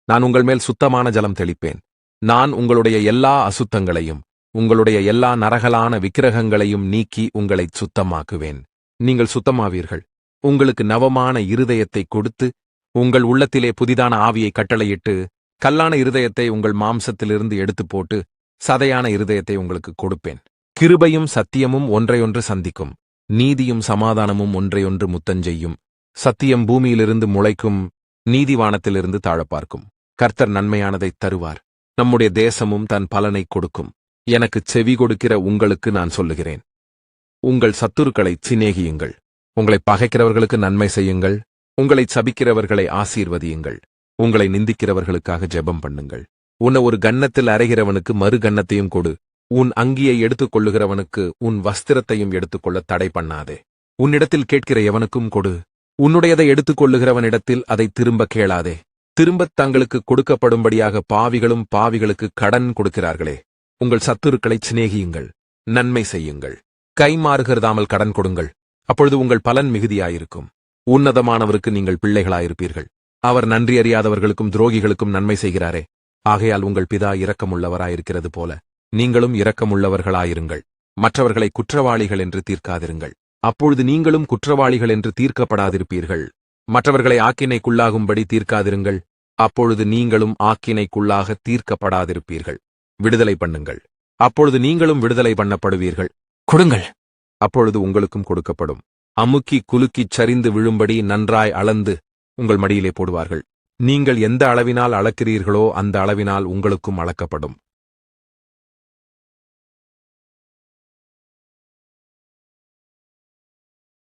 நான் உங்கள் மேல் சுத்தமான ஜலம் தெளிப்பேன். நான் உங்களுடைய எல்லா அசுத்தங்களையும் உங்களுடைய எல்லா நரகலான விக்கிரகங்களையும் நீக்கி உங்களைச் சுத்தமாக்குவேன். நீங்கள் சுத்தமாவீர்கள். உங்களுக்கு நவமான இருதயத்தை கொடுத்து உங்கள் உள்ளத்திலே புதிதான ஆவியை கட்டளையிட்டு கல்லான இருதயத்தை உங்கள் மாம்சத்திலிருந்து எடுத்துப் போட்டு சதையான இருதயத்தை உங்களுக்கு கொடுப்பேன். கிருபையும் சத்தியமும் ஒன்றையொன்று சந்திக்கும். நீதியும் சமாதானமும் ஒன்றையொன்று முத்தஞ்செய்யும். சத்தியம் பூமியிலிருந்து முளைக்கும், நீதி வானத்திலிருந்து தாழப்பார்க்கும். கர்த்தர் நன்மையானதைத் தருவார். நம்முடைய தேசமும் தன் பலனைக் கொடுக்கும். எனக்குச் செவி கொடுக்கிற உங்களுக்கு நான் சொல்லுகிறேன். உங்கள் சத்துருக்களைச் சிநேகியுங்கள். உங்களைப் பகைக்கிறவர்களுக்கு நன்மை செய்யுங்கள். உங்களைச் சபிக்கிறவர்களை ஆசீர்வதியுங்கள். உங்களை நிந்திக்கிறவர்களுக்காக ஜெபம் பண்ணுங்கள். உன்னை ஒரு கன்னத்தில் அறைகிறவனுக்கு மறு கன்னத்தையும் கொடு. உன் அங்கியை எடுத்துக் கொள்ளுகிறவனுக்கு உன் வஸ்திரத்தையும் எடுத்துக்கொள்ள தடை பண்ணாதே. உன்னிடத்தில் கேட்கிற எவனுக்கும் கொடு. உன்னுடையதை எடுத்துக் கொள்ளுகிறவனிடத்தில் அதை திரும்ப கேளாதே. திரும்பத் தங்களுக்கு கொடுக்கப்படும்படியாக பாவிகளும் பாவிகளுக்கு கடன் கொடுக்கிறார்களே. உங்கள் சத்துருக்களைச் சிநேகியுங்கள். நன்மை செய்யுங்கள். கைமாறுகிறதாமல் கடன் கொடுங்கள். அப்பொழுது உங்கள் பலன் மிகுதியாயிருக்கும். உன்னதமானவருக்கு நீங்கள் பிள்ளைகளாயிருப்பீர்கள். அவர் நன்றி அறியாதவர்களுக்கும் துரோகிகளுக்கும் நன்மை செய்கிறாரே. ஆகையால் உங்கள் பிதா இரக்கமுள்ளவராயிருக்கிறது போல நீங்களும் இரக்கமுள்ளவர்களாயிருங்கள். மற்றவர்களை குற்றவாளிகள் என்று தீர்க்காதிருங்கள். அப்பொழுது நீங்களும் குற்றவாளிகள் என்று தீர்க்கப்படாதிருப்பீர்கள். மற்றவர்களை ஆக்கினைக்குள்ளாகும்படி தீர்க்காதிருங்கள். அப்பொழுது நீங்களும் ஆக்கினைக்குள்ளாக தீர்க்கப்படாதிருப்பீர்கள். விடுதலை பண்ணுங்கள். அப்பொழுது நீங்களும் விடுதலை பண்ணப்படுவீர்கள். கொடுங்கள். அப்பொழுது உங்களுக்கும் கொடுக்கப்படும். அமுக்கி குலுக்கிச் சரிந்து விழும்படி நன்றாய் அளந்து உங்கள் மடியிலே போடுவார்கள். நீங்கள் எந்த அளவினால் அளக்கிறீர்களோ அந்த அளவினால் உங்களுக்கும் அளக்கப்படும்.